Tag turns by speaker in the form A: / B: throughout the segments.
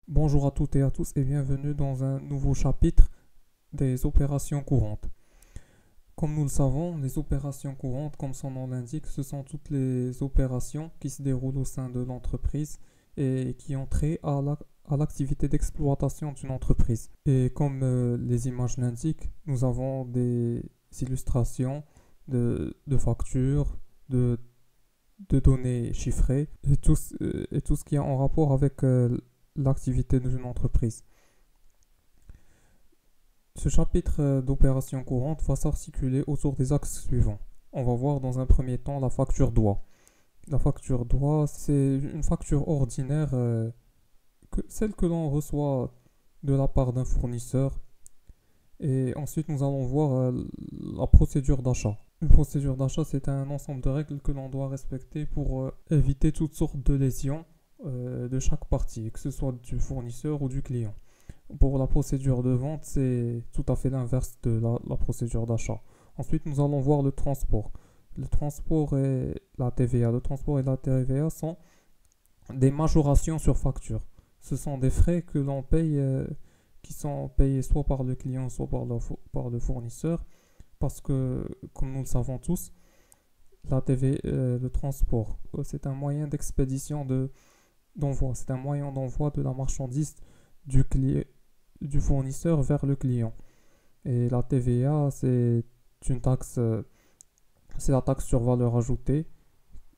A: Bonjour à toutes et à tous et bienvenue dans un nouveau chapitre des opérations courantes. Comme nous le savons, les opérations courantes, comme son nom l'indique, ce sont toutes les opérations qui se déroulent au sein de l'entreprise et qui ont trait à l'activité d'exploitation d'une entreprise. Et comme les images l'indiquent, nous avons des illustrations de factures, de, de données chiffrées et tout ce qui est en rapport avec l'activité d'une entreprise. Ce chapitre d'opérations courantes va s'articuler autour des axes suivants. On va voir dans un premier temps la facture droit. La facture droit, c'est une facture ordinaire, celle que l'on reçoit de la part d'un fournisseur. Et ensuite, nous allons voir la procédure d'achat. Une procédure d'achat, c'est un ensemble de règles que l'on doit respecter pour éviter toutes sortes de lésions de chaque partie, que ce soit du fournisseur ou du client. Pour la procédure de vente, c'est tout à fait l'inverse de la procédure d'achat. Ensuite, nous allons voir le transport. Le transport et la TVA. Le transport et la TVA sont des majorations sur facture. Ce sont des frais que l'on paye, qui sont payés soit par le client, soit par le fournisseur. Parce que, comme nous le savons tous, la TVA, le transport, c'est un moyen d'expédition d'envoi. C'est un moyen d'envoi de la marchandise du, du fournisseur vers le client. Et la TVA, une taxe, c'est la taxe sur valeur ajoutée.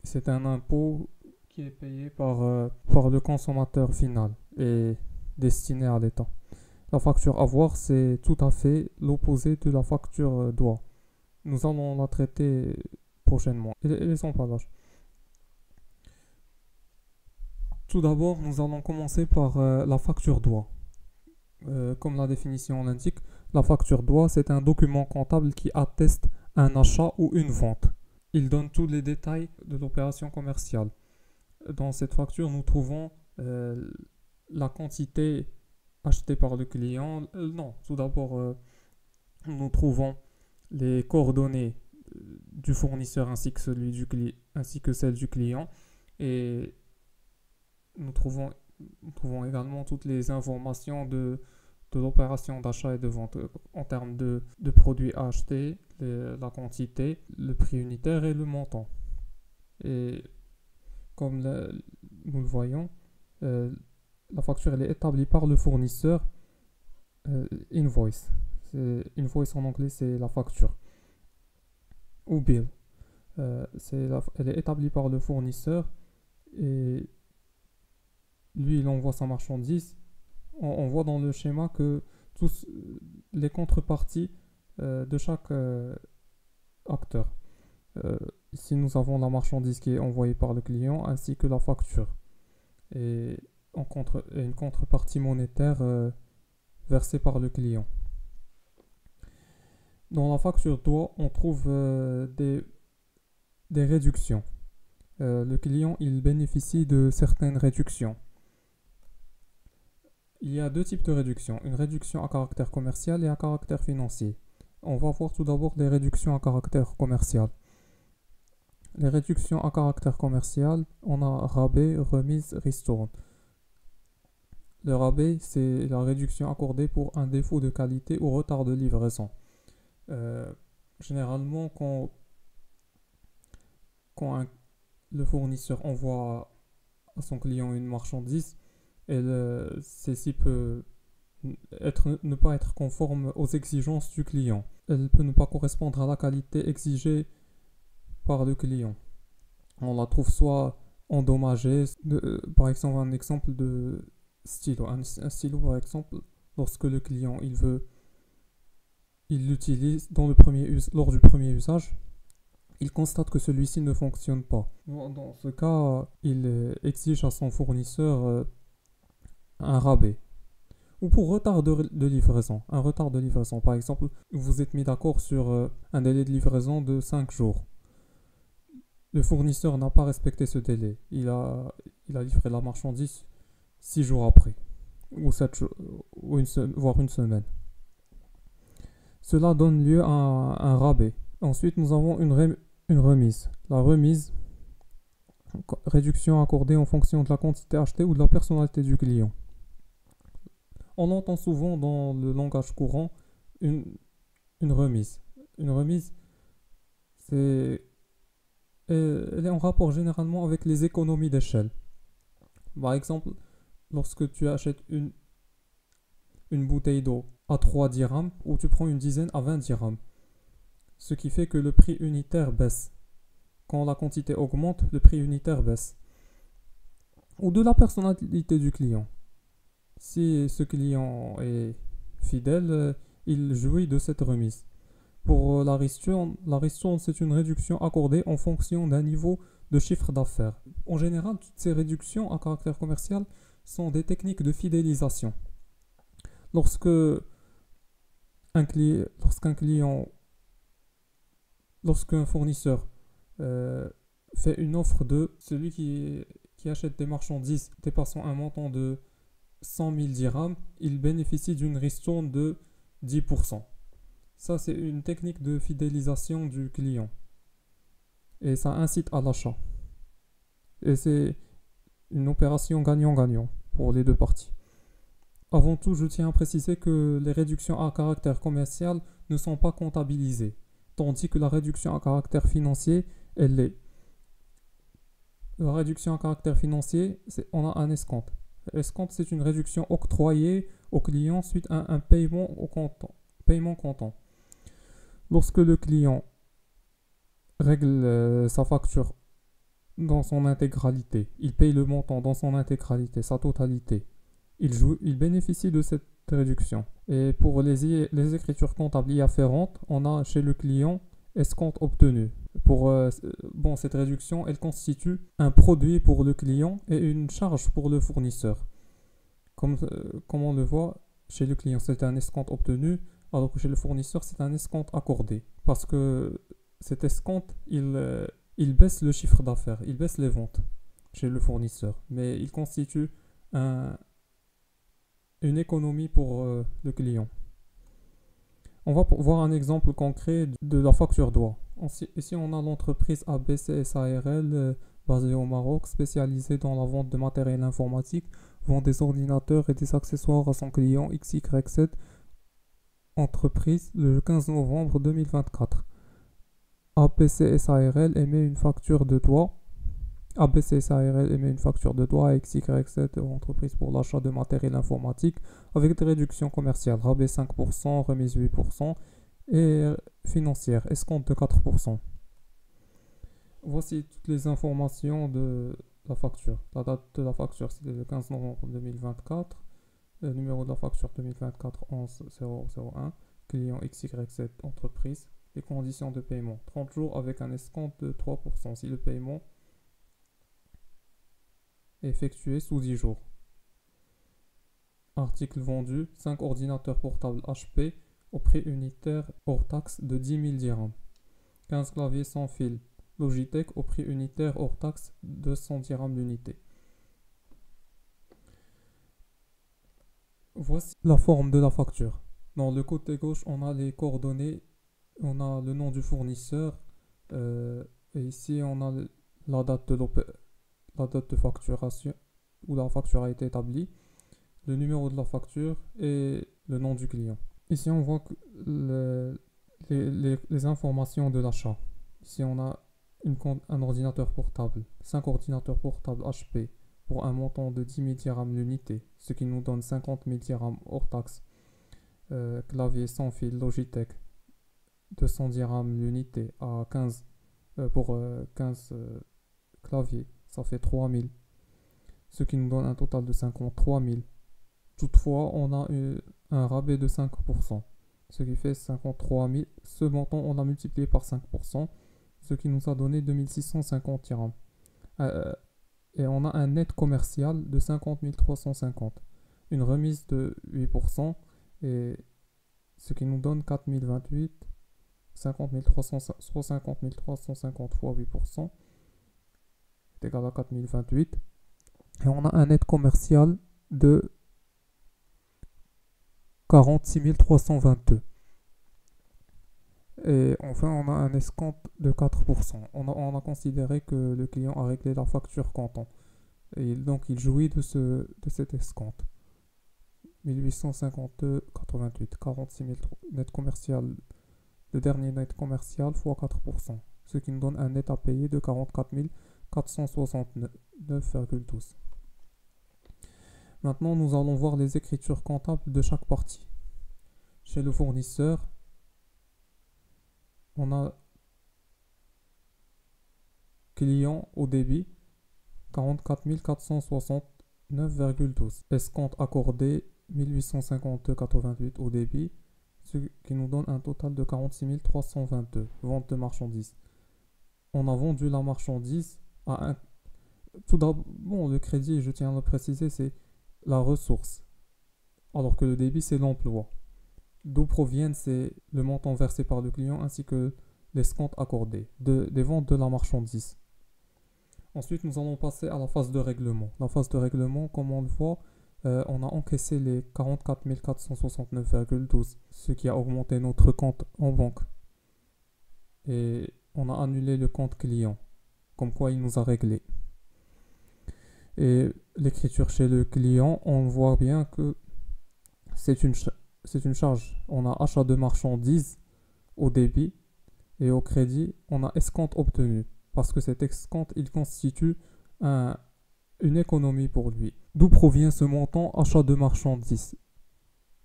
A: C'est un impôt qui est payé par le consommateur final et destiné à l'État. La facture avoir, c'est tout à fait l'opposé de la facture doit. Nous allons la traiter prochainement. Et les empallages. Tout d'abord, nous allons commencer par la facture doit. Comme la définition l'indique, la facture doit, c'est un document comptable qui atteste un achat ou une vente. Il donne tous les détails de l'opération commerciale. Dans cette facture, nous trouvons la quantité achetée par le client. Non, tout d'abord, nous trouvons les coordonnées du fournisseur ainsi que celles du client. Et nous trouvons, nous trouvons également toutes les informations de l'opération d'achat et de vente en termes de produits à acheter, la quantité, le prix unitaire et le montant. Et comme nous le voyons, euh, la facture elle est établie par le fournisseur invoice. Invoice en anglais, c'est la facture ou bill. Elle est établie par le fournisseur et lui, il envoie sa marchandise. On voit dans le schéma que tous les contreparties de chaque acteur. Euh, Ici, nous avons la marchandise qui est envoyée par le client ainsi que la facture et, et une contrepartie monétaire versée par le client. Dans la facture doit, on trouve des réductions. Le client, il bénéficie de certaines réductions. Il y a deux types de réductions, une réduction à caractère commercial et à caractère financier. On va voir tout d'abord les réductions à caractère commercial. Les réductions à caractère commercial, on a rabais, remise, ristourne. Le rabais, c'est la réduction accordée pour un défaut de qualité ou retard de livraison. Euh, Généralement, quand le fournisseur envoie à son client une marchandise, celle-ci peut ne pas être conforme aux exigences du client. Elle peut ne pas correspondre à la qualité exigée par le client. On la trouve soit endommagée, par exemple un exemple de stylo. Un stylo par exemple, lorsque le client il l'utilise lors du premier usage, il constate que celui-ci ne fonctionne pas. Dans ce cas, il exige à son fournisseur un rabais. Ou pour retard de livraison. Un retard de livraison. Par exemple, vous vous êtes mis d'accord sur un délai de livraison de 5 jours. Le fournisseur n'a pas respecté ce délai. Il a livré la marchandise 6 jours après. Ou 7 jours, voire une semaine. Cela donne lieu à un rabais. Ensuite, nous avons une remise. La remise, réduction accordée en fonction de la quantité achetée ou de la personnalité du client. On entend souvent dans le langage courant une, une remise. Une remise, c'est, elle est en rapport généralement avec les économies d'échelle. Par exemple, lorsque tu achètes une bouteille d'eau à 3 dirhams ou tu prends une dizaine à 20 dirhams, ce qui fait que le prix unitaire baisse. Quand la quantité augmente, le prix unitaire baisse. Ou de la personnalité du client. Si ce client est fidèle, il jouit de cette remise. Pour la ristourne, c'est une réduction accordée en fonction d'un niveau de chiffre d'affaires. En général, toutes ces réductions à caractère commercial sont des techniques de fidélisation. Lorsque lorsqu'un client, lorsqu'un fournisseur euh, fait une offre de celui qui achète des marchandises dépassant un montant de 100 000 dirhams, il bénéficie d'une ristourne de 10%. Ça, c'est une technique de fidélisation du client. Et ça incite à l'achat. Et c'est une opération gagnant-gagnant pour les deux parties. Avant tout, je tiens à préciser que les réductions à caractère commercial ne sont pas comptabilisées, tandis que la réduction à caractère financier, elle l'est. La réduction à caractère financier, on a un escompte. L'escompte, c'est une réduction octroyée au client suite à un paiement comptant. Lorsque le client règle sa facture dans son intégralité, il paye le montant dans son intégralité, sa totalité, il bénéficie de cette réduction. Et pour les écritures comptables y afférentes, on a chez le client escompte obtenu. Cette réduction, elle constitue un produit pour le client et une charge pour le fournisseur. Comme on le voit, chez le client, c'est un escompte obtenu, alors que chez le fournisseur, c'est un escompte accordé. Parce que cet escompte, il baisse le chiffre d'affaires, il baisse les ventes chez le fournisseur. Mais il constitue une économie pour le client. On va voir un exemple concret de la facture d'eau. Ici, on a l'entreprise ABC SARL basée au Maroc, spécialisée dans la vente de matériel informatique, vend des ordinateurs et des accessoires à son client XYZ entreprise le 15 novembre 2024. ABC SARL émet une facture de doigt. ABC SARL émet une facture de doigt à XYZ entreprise pour l'achat de matériel informatique avec des réductions commerciales, rabais 5%, remise 8% et financière, escompte de 4%. Voici toutes les informations de la facture. La date de la facture, c'était le 15 novembre 2024. Le numéro de la facture 2024 11 001. Client XYZ entreprise. Les conditions de paiement 30 jours avec un escompte de 3% si le paiement est effectué sous 10 jours. Article vendu 5 ordinateurs portables HP au prix unitaire hors taxe de 10 000 dirhams. 15 claviers sans fil Logitech au prix unitaire hors taxe de 200 dirhams l'unité. Voici la forme de la facture. Dans le côté gauche, on a les coordonnées, on a le nom du fournisseur, et ici on a la date de facturation où la facture a été établie, le numéro de la facture et le nom du client. Ici on voit les informations de l'achat. Ici on a un ordinateur portable, 5 ordinateurs portables HP pour un montant de 10 000 dirhams l'unité, ce qui nous donne 50 000 dirhams hors taxe. Clavier sans fil Logitech 200 dirhams l'unité à 15 pour 15 claviers, ça fait 3 000, ce qui nous donne un total de 53 000. Toutefois, on a un rabais de 5%, ce qui fait 53 000. Ce montant, on l'a multiplié par 5%, ce qui nous a donné 2650 dirhams. Et on a un net commercial de 50 350. Une remise de 8%, et ce qui nous donne 4028. 50 350 fois 8% est égal à 4028. Et on a un net commercial de 46 322. Et enfin, on a un escompte de 4%. On a considéré que le client a réglé la facture comptant. Et donc, il jouit de cet escompte. 1852,88. 46 000 net commercial. Le dernier net commercial fois 4%. Ce qui nous donne un net à payer de 44 469,12. Maintenant, nous allons voir les écritures comptables de chaque partie. Chez le fournisseur, on a client au débit 44 469,12. Escompte accordé 1852,88 au débit, ce qui nous donne un total de 46 322. Vente de marchandises. On a vendu la marchandise à un... Tout d'abord, bon, le crédit, je tiens à le préciser, c'est la ressource, alors que le débit, c'est l'emploi. D'où proviennent le montant versé par le client ainsi que l'escompte accordé des ventes de la marchandise. Ensuite, nous allons passer à la phase de règlement. La phase de règlement, comme on le voit, on a encaissé les 44 469,12, ce qui a augmenté notre compte en banque. Et on a annulé le compte client, comme quoi il nous a réglé. Et l'écriture chez le client, on voit bien que c'est une charge. On a achat de marchandises au débit et au crédit, on a escompte obtenu. Parce que cet escompte, il constitue une économie pour lui. D'où provient ce montant achat de marchandises?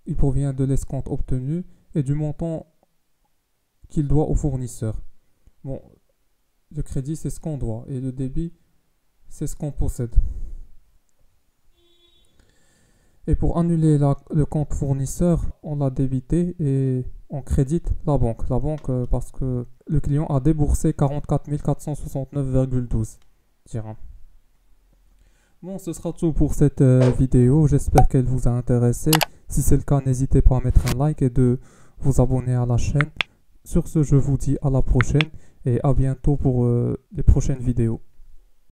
A: Il provient de l'escompte obtenu et du montant qu'il doit au fournisseur. Bon, le crédit, c'est ce qu'on doit et le débit, c'est ce qu'on possède. Et pour annuler le compte fournisseur, on l'a débité et on crédite la banque. La banque parce que le client a déboursé 44 469,12 dirhams. Bon, ce sera tout pour cette vidéo. J'espère qu'elle vous a intéressé. Si c'est le cas, n'hésitez pas à mettre un like et de vous abonner à la chaîne. Sur ce, je vous dis à la prochaine et à bientôt pour les prochaines vidéos.